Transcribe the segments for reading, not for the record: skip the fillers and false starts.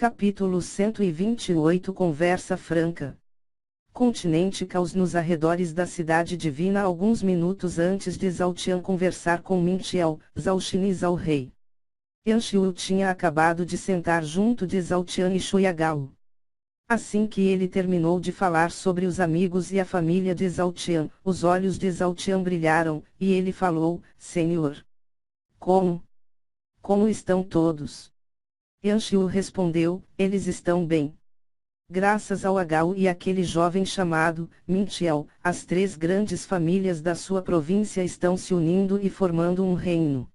Capítulo 128 Conversa franca. Continente Caos. Nos arredores da cidade divina alguns minutos antes de Zhao Tian conversar com Mintiao, Zhao Xin e Zhao Rei. Yan Xiu tinha acabado de sentar junto de Zhao Tian e Shuyagao. Assim que ele terminou de falar sobre os amigos e a família de Zhao Tian, os olhos de Zhao Tian brilharam, e ele falou: Senhor. Como estão todos? Yan Xiu respondeu: eles estão bem. Graças ao Agao e aquele jovem chamado Mintiao, as três grandes famílias da sua província estão se unindo e formando um reino.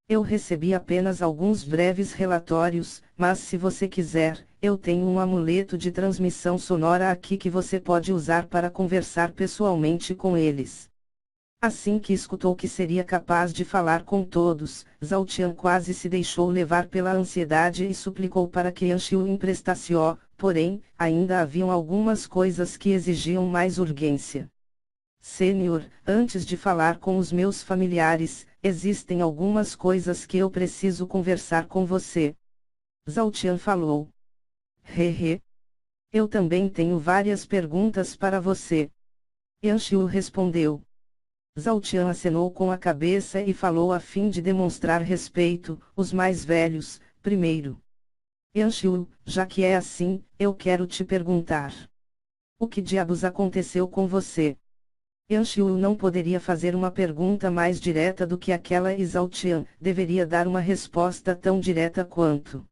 Eu recebi apenas alguns breves relatórios, mas se você quiser, eu tenho um amuleto de transmissão sonora aqui que você pode usar para conversar pessoalmente com eles. Assim que escutou que seria capaz de falar com todos, Zhao Tian quase se deixou levar pela ansiedade e suplicou para que Yan Xiu emprestasse porém, ainda haviam algumas coisas que exigiam mais urgência. Senhor, antes de falar com os meus familiares, existem algumas coisas que eu preciso conversar com você. Zhao Tian falou. Eu também tenho várias perguntas para você. Yan Xiu respondeu. Zhao Tian acenou com a cabeça e falou a fim de demonstrar respeito: os mais velhos, primeiro. Yan Xiu, já que é assim, eu quero te perguntar. O que diabos aconteceu com você? Yan Xiu não poderia fazer uma pergunta mais direta do que aquela e Zhao Tian deveria dar uma resposta tão direta quanto.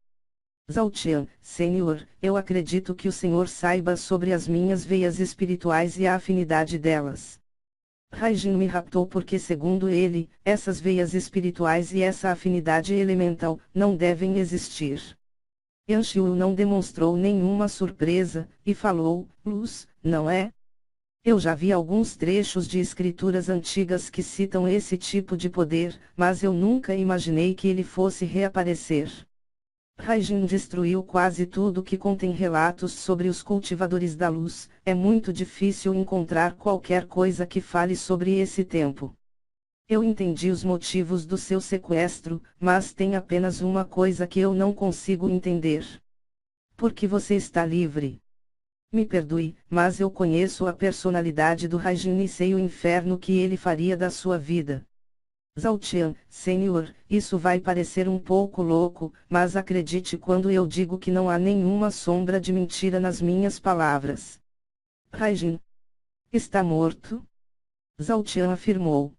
Zhao Tian, senhor, eu acredito que o senhor saiba sobre as minhas veias espirituais e a afinidade delas. Raijin me raptou porque, segundo ele, essas veias espirituais e essa afinidade elemental não devem existir. Yan Xiu não demonstrou nenhuma surpresa, e falou: luz, não é? Eu já vi alguns trechos de escrituras antigas que citam esse tipo de poder, mas eu nunca imaginei que ele fosse reaparecer. Raijin destruiu quase tudo que contém relatos sobre os cultivadores da luz. É muito difícil encontrar qualquer coisa que fale sobre esse tempo. Eu entendi os motivos do seu sequestro, mas tem apenas uma coisa que eu não consigo entender. Por que você está livre? Me perdoe, mas eu conheço a personalidade do Raijin e sei o inferno que ele faria da sua vida. Zhao Tian, senhor, isso vai parecer um pouco louco, mas acredite quando eu digo que não há nenhuma sombra de mentira nas minhas palavras. Raijin está morto? Zhao Tian afirmou.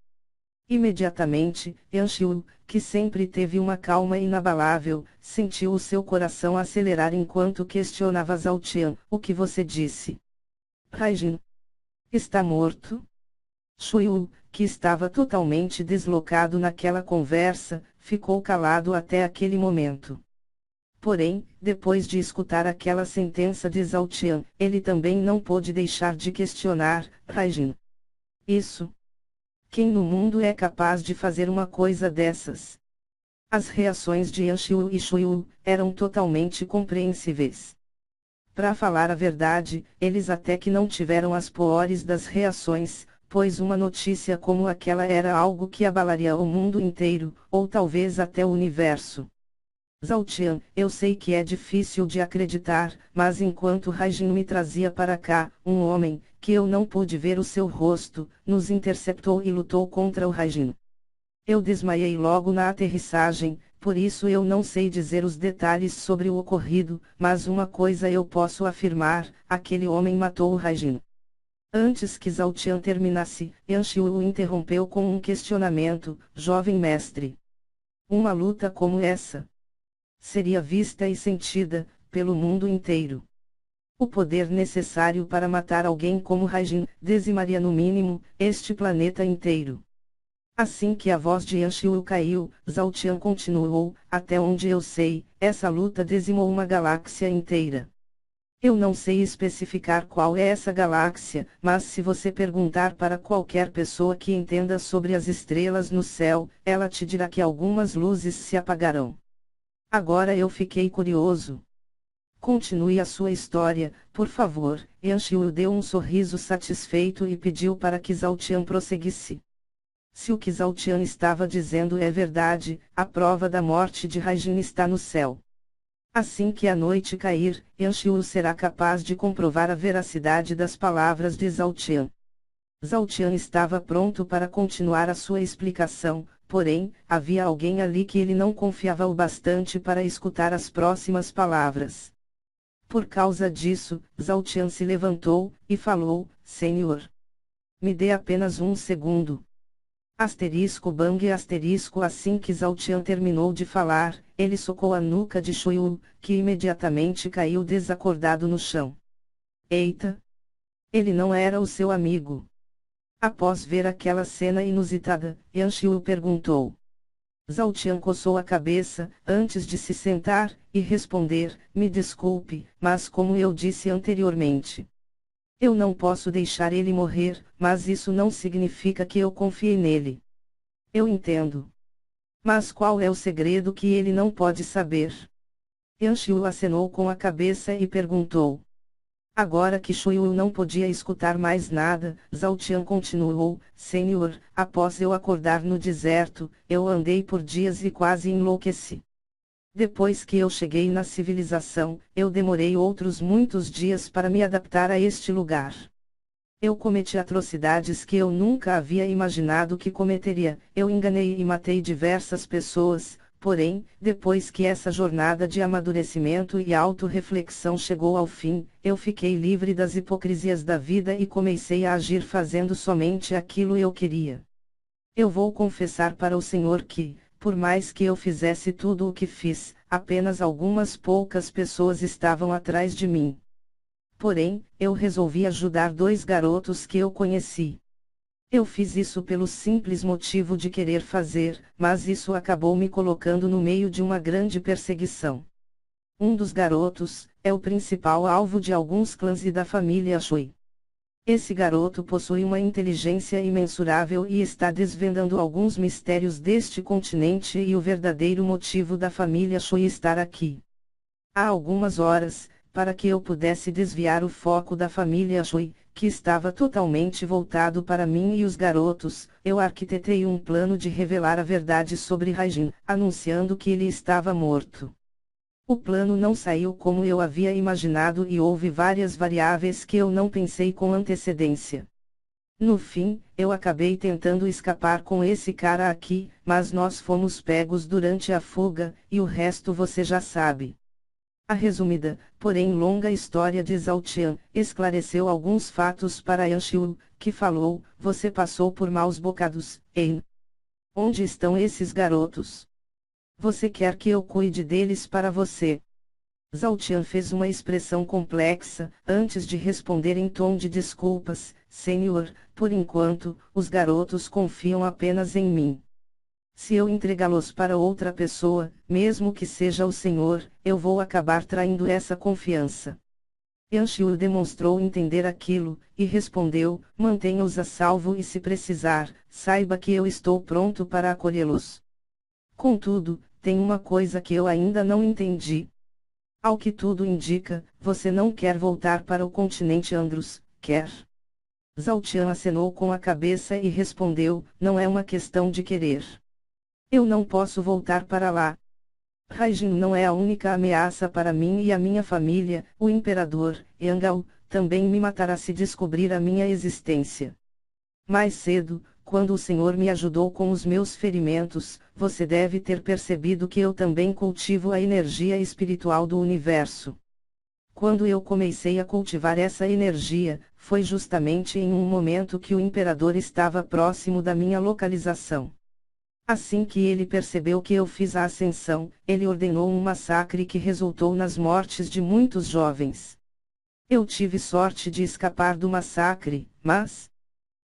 Imediatamente, Yan Xiu, que sempre teve uma calma inabalável, sentiu o seu coração acelerar enquanto questionava Zhao Tian: o que você disse? Raijin está morto? Shuyu, que estava totalmente deslocado naquela conversa, ficou calado até aquele momento. Porém, depois de escutar aquela sentença de Zhao Tian, ele também não pôde deixar de questionar: Raijin. Isso? Quem no mundo é capaz de fazer uma coisa dessas? As reações de Yan Xiu e Shuyu eram totalmente compreensíveis. Para falar a verdade, eles até que não tiveram as piores das reações, pois uma notícia como aquela era algo que abalaria o mundo inteiro, ou talvez até o universo. Zhao Tian, eu sei que é difícil de acreditar, mas enquanto Raijin me trazia para cá, um homem, que eu não pude ver o seu rosto, nos interceptou e lutou contra o Raijin. Eu desmaiei logo na aterrissagem, por isso eu não sei dizer os detalhes sobre o ocorrido, mas uma coisa eu posso afirmar: aquele homem matou o Raijin. Antes que Zhao Tian terminasse, Yan Xiu o interrompeu com um questionamento: jovem mestre. Uma luta como essa seria vista e sentida pelo mundo inteiro. O poder necessário para matar alguém como Raijin dizimaria no mínimo este planeta inteiro. Assim que a voz de Yan Xiu caiu, Zhao Tian continuou: até onde eu sei, essa luta dizimou uma galáxia inteira. Eu não sei especificar qual é essa galáxia, mas se você perguntar para qualquer pessoa que entenda sobre as estrelas no céu, ela te dirá que algumas luzes se apagarão. Agora eu fiquei curioso. Continue a sua história, por favor. Yan Xiu deu um sorriso satisfeito e pediu para que Zhao Tian prosseguisse. Se o que Zhao Tian estava dizendo é verdade, a prova da morte de Raijin está no céu. Assim que a noite cair, Yanxiu será capaz de comprovar a veracidade das palavras de Zhao Tian. Zhao Tian estava pronto para continuar a sua explicação, porém, havia alguém ali que ele não confiava o bastante para escutar as próximas palavras. Por causa disso, Zhao Tian se levantou, e falou: Senhor, me dê apenas um segundo. Bang assim que Zhao Tian terminou de falar, ele socou a nuca de Shuyu, que imediatamente caiu desacordado no chão. Eita! Ele não era o seu amigo. Após ver aquela cena inusitada, Yanxiu perguntou. Zhao Tian coçou a cabeça, antes de se sentar, e responder, me desculpe, mas como eu disse anteriormente, eu não posso deixar ele morrer, mas isso não significa que eu confie nele. Eu entendo. Mas qual é o segredo que ele não pode saber? Yanxiu acenou com a cabeça e perguntou. Agora que Shuyu não podia escutar mais nada, Zhao Tian continuou, Senhor, após eu acordar no deserto, eu andei por dias e quase enlouqueci. Depois que eu cheguei na civilização, eu demorei outros muitos dias para me adaptar a este lugar. Eu cometi atrocidades que eu nunca havia imaginado que cometeria, eu enganei e matei diversas pessoas, porém, depois que essa jornada de amadurecimento e autorreflexão chegou ao fim, eu fiquei livre das hipocrisias da vida e comecei a agir fazendo somente aquilo que eu queria. Eu vou confessar para o Senhor que, por mais que eu fizesse tudo o que fiz, apenas algumas poucas pessoas estavam atrás de mim. Porém, eu resolvi ajudar 2 garotos que eu conheci. Eu fiz isso pelo simples motivo de querer fazer, mas isso acabou me colocando no meio de uma grande perseguição. Um dos garotos é o principal alvo de alguns clãs e da família Shui. Esse garoto possui uma inteligência imensurável e está desvendando alguns mistérios deste continente e o verdadeiro motivo da família Shui estar aqui. Há algumas horas, para que eu pudesse desviar o foco da família Shui, que estava totalmente voltado para mim e os garotos, eu arquitetei um plano de revelar a verdade sobre Raijin, anunciando que ele estava morto. O plano não saiu como eu havia imaginado e houve várias variáveis que eu não pensei com antecedência. No fim, eu acabei tentando escapar com esse cara aqui, mas nós fomos pegos durante a fuga, e o resto você já sabe. A resumida, porém longa história de Zhao Tian, esclareceu alguns fatos para Yanxiu, que falou, você passou por maus bocados, hein? Onde estão esses garotos? Você quer que eu cuide deles para você? Zhao Tian fez uma expressão complexa, antes de responder em tom de desculpas, Senhor, por enquanto, os garotos confiam apenas em mim. Se eu entregá-los para outra pessoa, mesmo que seja o Senhor, eu vou acabar traindo essa confiança. Yanxiu demonstrou entender aquilo, e respondeu, mantenha-os a salvo e se precisar, saiba que eu estou pronto para acolhê-los. Contudo, tem uma coisa que eu ainda não entendi. Ao que tudo indica, você não quer voltar para o continente Andros, quer? Zhao Tian acenou com a cabeça e respondeu, não é uma questão de querer. Eu não posso voltar para lá. Raijin não é a única ameaça para mim e a minha família, o imperador, Yangao, também me matará se descobrir a minha existência. Mais cedo, quando o Senhor me ajudou com os meus ferimentos, você deve ter percebido que eu também cultivo a energia espiritual do universo. Quando eu comecei a cultivar essa energia, foi justamente em um momento que o imperador estava próximo da minha localização. Assim que ele percebeu que eu fiz a ascensão, ele ordenou um massacre que resultou nas mortes de muitos jovens. Eu tive sorte de escapar do massacre, mas...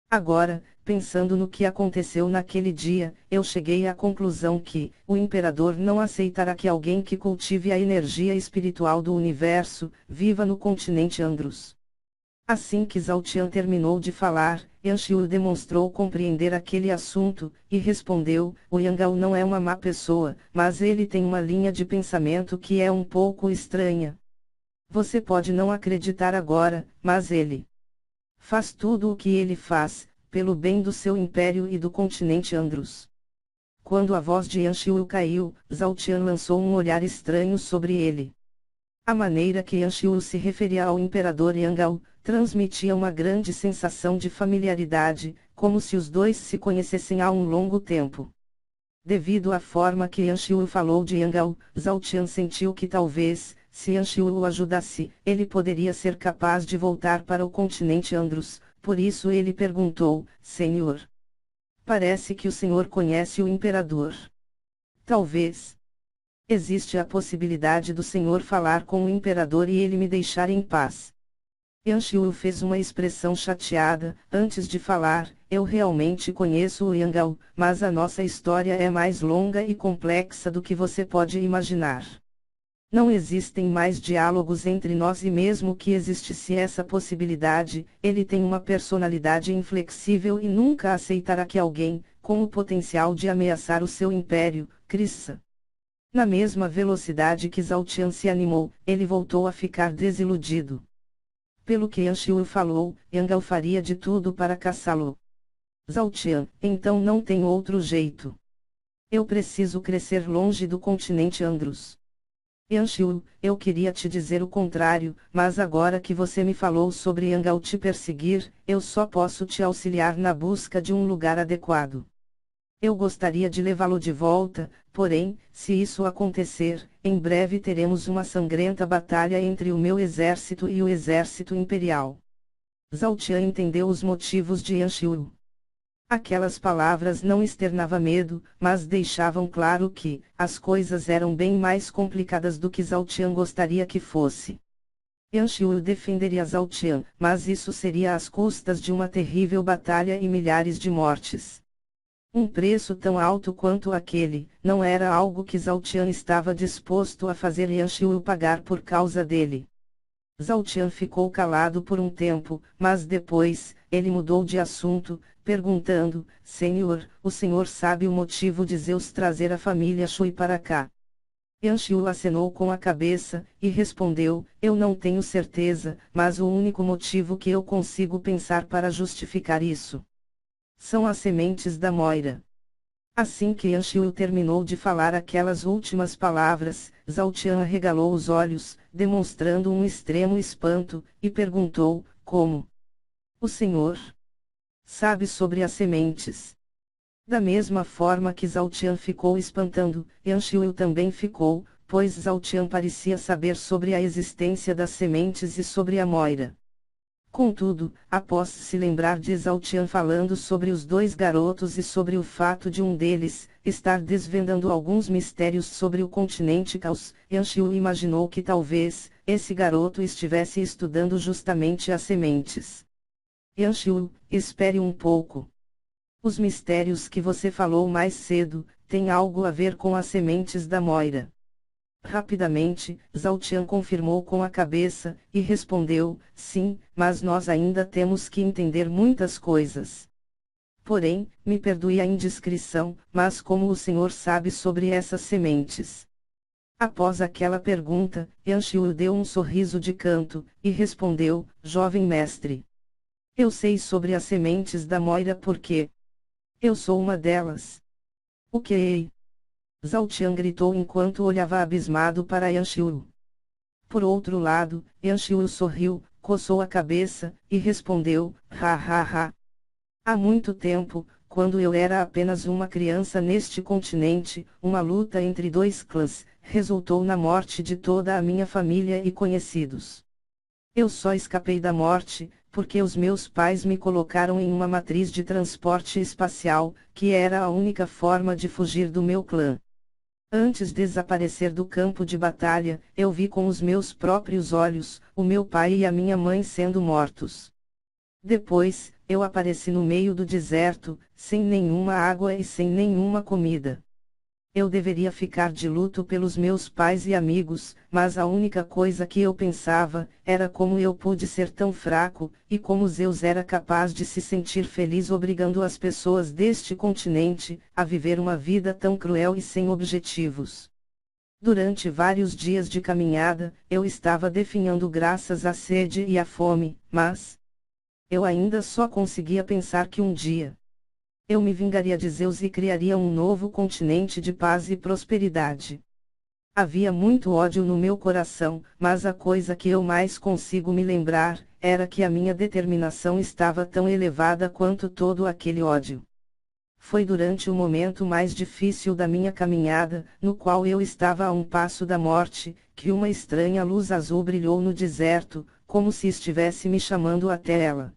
Agora, pensando no que aconteceu naquele dia, eu cheguei à conclusão que, o imperador não aceitará que alguém que cultive a energia espiritual do universo, viva no continente Andros. Assim que Zhao Tian terminou de falar, Yanxiu demonstrou compreender aquele assunto, e respondeu, o Yangao não é uma má pessoa, mas ele tem uma linha de pensamento que é um pouco estranha. Você pode não acreditar agora, mas ele faz tudo o que ele faz, pelo bem do seu império e do continente Andros. Quando a voz de Yanxiu caiu, Zhao Tian lançou um olhar estranho sobre ele. A maneira que Yanxiu se referia ao imperador Yangao transmitia uma grande sensação de familiaridade, como se os dois se conhecessem há um longo tempo. Devido à forma que Yanxiu falou de Yangao, Zhao Tian sentiu que talvez, se Yanxiu o ajudasse, ele poderia ser capaz de voltar para o continente Andros, por isso ele perguntou: Senhor, parece que o senhor conhece o imperador. Talvez. Existe a possibilidade do senhor falar com o imperador e ele me deixar em paz. Yanxiu fez uma expressão chateada, antes de falar: eu realmente conheço o Yangao, mas a nossa história é mais longa e complexa do que você pode imaginar. Não existem mais diálogos entre nós e mesmo que existisse essa possibilidade, ele tem uma personalidade inflexível e nunca aceitará que alguém, com o potencial de ameaçar o seu império, cresça. Na mesma velocidade que Zhao Tian se animou, ele voltou a ficar desiludido. Pelo que Yanxiu falou, Yangao faria de tudo para caçá-lo. Zhao Tian, então não tem outro jeito. Eu preciso crescer longe do continente Andros. Yanxiu, eu queria te dizer o contrário, mas agora que você me falou sobre Yangao te perseguir, eu só posso te auxiliar na busca de um lugar adequado. Eu gostaria de levá-lo de volta, porém, se isso acontecer, em breve teremos uma sangrenta batalha entre o meu exército e o exército imperial. Zhao Tian entendeu os motivos de Yanxiu. Aquelas palavras não externavam medo, mas deixavam claro que as coisas eram bem mais complicadas do que Zhao Tian gostaria que fosse. Yanxiu defenderia Zhao Tian, mas isso seria às custas de uma terrível batalha e milhares de mortes. Um preço tão alto quanto aquele, não era algo que Zhao Tian estava disposto a fazer Yanxiu pagar por causa dele. Zhao Tian ficou calado por um tempo, mas depois, ele mudou de assunto, perguntando: Senhor, o senhor sabe o motivo de Zeus trazer a família Shui para cá? Yanxiu acenou com a cabeça, e respondeu: eu não tenho certeza, mas o único motivo que eu consigo pensar para justificar isso são as sementes da Moira. Assim que Yanxiu terminou de falar aquelas últimas palavras, Zhao Tian arregalou os olhos, demonstrando um extremo espanto, e perguntou: como? O senhor sabe sobre as sementes? Da mesma forma que Zhao Tian ficou espantando, Yanxiu também ficou, pois Zhao Tian parecia saber sobre a existência das sementes e sobre a Moira. Contudo, após se lembrar de Zhao Tian falando sobre os dois garotos e sobre o fato de um deles estar desvendando alguns mistérios sobre o continente Caos, Yanxiu imaginou que talvez esse garoto estivesse estudando justamente as sementes. Yanxiu, espere um pouco. Os mistérios que você falou mais cedo têm algo a ver com as sementes da Moira. Rapidamente, Zhao Tian confirmou com a cabeça, e respondeu: sim, mas nós ainda temos que entender muitas coisas. Porém, me perdoe a indiscrição, mas como o senhor sabe sobre essas sementes? Após aquela pergunta, Yanxiu deu um sorriso de canto, e respondeu: jovem mestre, eu sei sobre as sementes da Moira porque eu sou uma delas. O que? Zhao Tian gritou enquanto olhava abismado para Yanxiu. Por outro lado, Yanxiu sorriu, coçou a cabeça, e respondeu: ha ha ha. Há muito tempo, quando eu era apenas uma criança neste continente, uma luta entre dois clãs resultou na morte de toda a minha família e conhecidos. Eu só escapei da morte, porque os meus pais me colocaram em uma matriz de transporte espacial, que era a única forma de fugir do meu clã. Antes de desaparecer do campo de batalha, eu vi com os meus próprios olhos, o meu pai e a minha mãe sendo mortos. Depois, eu apareci no meio do deserto, sem nenhuma água e sem nenhuma comida. Eu deveria ficar de luto pelos meus pais e amigos, mas a única coisa que eu pensava, era como eu pude ser tão fraco, e como Zeus era capaz de se sentir feliz obrigando as pessoas deste continente, a viver uma vida tão cruel e sem objetivos. Durante vários dias de caminhada, eu estava definhando graças à sede e à fome, mas eu ainda só conseguia pensar que um dia eu me vingaria de Zeus e criaria um novo continente de paz e prosperidade. Havia muito ódio no meu coração, mas a coisa que eu mais consigo me lembrar, era que a minha determinação estava tão elevada quanto todo aquele ódio. Foi durante o momento mais difícil da minha caminhada, no qual eu estava a um passo da morte, que uma estranha luz azul brilhou no deserto, como se estivesse me chamando até ela.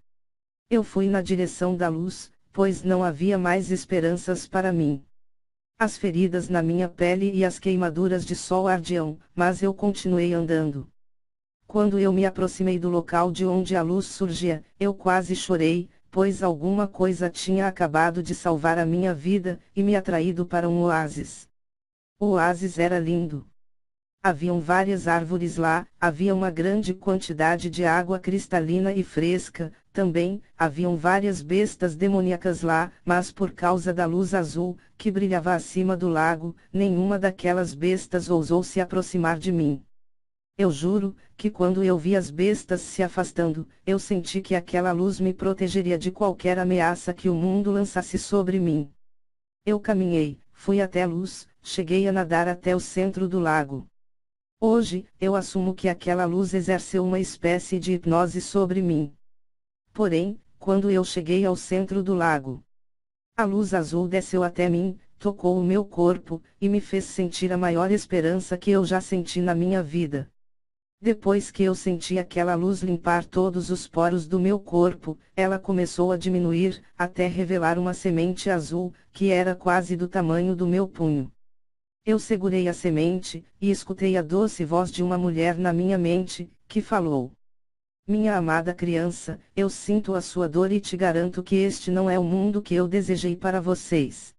Eu fui na direção da luz, pois não havia mais esperanças para mim. As feridas na minha pele e as queimaduras de sol ardiam, mas eu continuei andando. Quando eu me aproximei do local de onde a luz surgia, eu quase chorei, pois alguma coisa tinha acabado de salvar a minha vida, e me atraído para um oásis. O oásis era lindo. Haviam várias árvores lá, havia uma grande quantidade de água cristalina e fresca, também, haviam várias bestas demoníacas lá, mas por causa da luz azul, que brilhava acima do lago, nenhuma daquelas bestas ousou se aproximar de mim. Eu juro, que quando eu vi as bestas se afastando, eu senti que aquela luz me protegeria de qualquer ameaça que o mundo lançasse sobre mim. Eu caminhei, fui até a luz, cheguei a nadar até o centro do lago. Hoje, eu assumo que aquela luz exerceu uma espécie de hipnose sobre mim. Porém, quando eu cheguei ao centro do lago, a luz azul desceu até mim, tocou o meu corpo, e me fez sentir a maior esperança que eu já senti na minha vida. Depois que eu senti aquela luz limpar todos os poros do meu corpo, ela começou a diminuir, até revelar uma semente azul, que era quase do tamanho do meu punho. Eu segurei a semente, e escutei a doce voz de uma mulher na minha mente, que falou: Minha amada criança, eu sinto a sua dor e te garanto que este não é o mundo que eu desejei para vocês.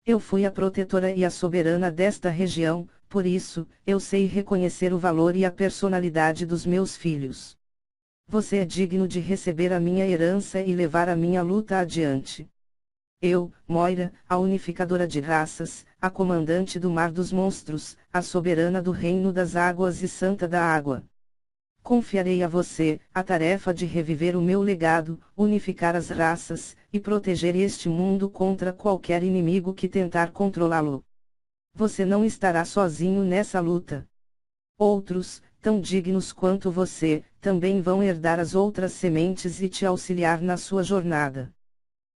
Eu fui a protetora e a soberana desta região, por isso, eu sei reconhecer o valor e a personalidade dos meus filhos. Você é digno de receber a minha herança e levar a minha luta adiante. Eu, Moira, a unificadora de raças, a comandante do mar dos monstros, a soberana do reino das águas e santa da água. Confiarei a você a tarefa de reviver o meu legado, unificar as raças, e proteger este mundo contra qualquer inimigo que tentar controlá-lo. Você não estará sozinho nessa luta. Outros, tão dignos quanto você, também vão herdar as outras sementes e te auxiliar na sua jornada.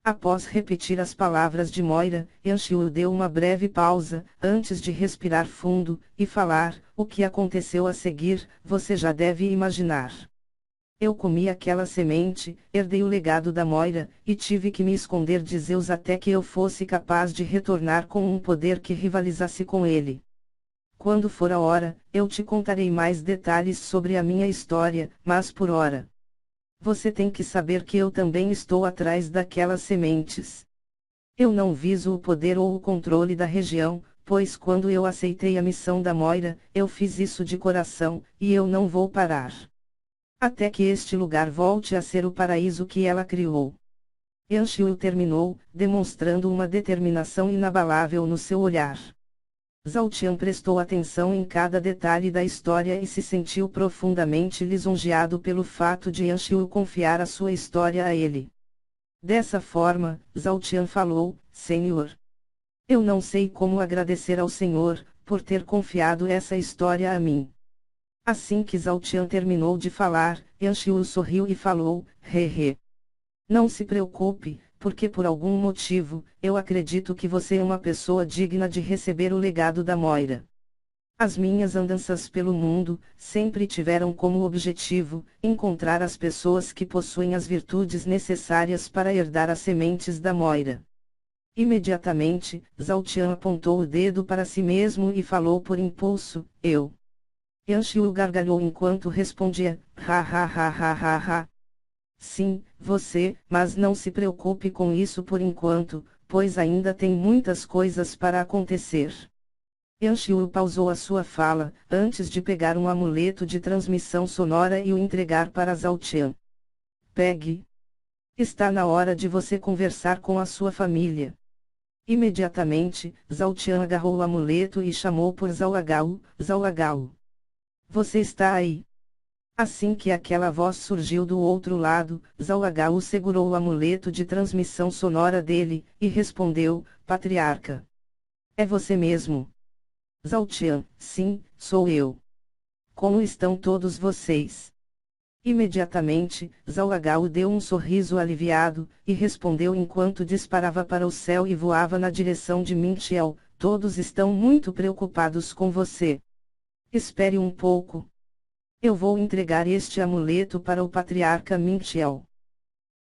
Após repetir as palavras de Moira, Yanxiu deu uma breve pausa, antes de respirar fundo, e falar: o que aconteceu a seguir, você já deve imaginar. Eu comi aquela semente, herdei o legado da Moira, e tive que me esconder de Zeus até que eu fosse capaz de retornar com um poder que rivalizasse com ele. Quando for a hora, eu te contarei mais detalhes sobre a minha história, mas por hora, você tem que saber que eu também estou atrás daquelas sementes. Eu não viso o poder ou o controle da região, pois quando eu aceitei a missão da Moira, eu fiz isso de coração, e eu não vou parar. Até que este lugar volte a ser o paraíso que ela criou. Yanxiu terminou, demonstrando uma determinação inabalável no seu olhar. Zhao Tian prestou atenção em cada detalhe da história e se sentiu profundamente lisonjeado pelo fato de Yanxiu confiar a sua história a ele. Dessa forma, Zhao Tian falou: Senhor, eu não sei como agradecer ao Senhor, por ter confiado essa história a mim. Assim que Zhao Tian terminou de falar, Yanxiu sorriu e falou: Hehe. Não se preocupe, porque por algum motivo, eu acredito que você é uma pessoa digna de receber o legado da Moira. As minhas andanças pelo mundo, sempre tiveram como objetivo, encontrar as pessoas que possuem as virtudes necessárias para herdar as sementes da Moira. Imediatamente, Zhao Tian apontou o dedo para si mesmo e falou por impulso: eu. Yanxiu gargalhou enquanto respondia: ha ha ha ha ha ha. Sim, você, mas não se preocupe com isso por enquanto, pois ainda tem muitas coisas para acontecer. Yanxiu pausou a sua fala, antes de pegar um amuleto de transmissão sonora e o entregar para Zhao Tian. Pegue. Está na hora de você conversar com a sua família. Imediatamente, Zhao Tian agarrou o amuleto e chamou por Zhao Agao: Zhao Agao. Você está aí? Assim que aquela voz surgiu do outro lado, Zhao Agao segurou o amuleto de transmissão sonora dele, e respondeu: Patriarca. É você mesmo. Zhao Tian: sim, sou eu. Como estão todos vocês? Imediatamente, Zhao Agao deu um sorriso aliviado, e respondeu enquanto disparava para o céu e voava na direção de Mintiel: todos estão muito preocupados com você. Espere um pouco. Eu vou entregar este amuleto para o patriarca Mintiel.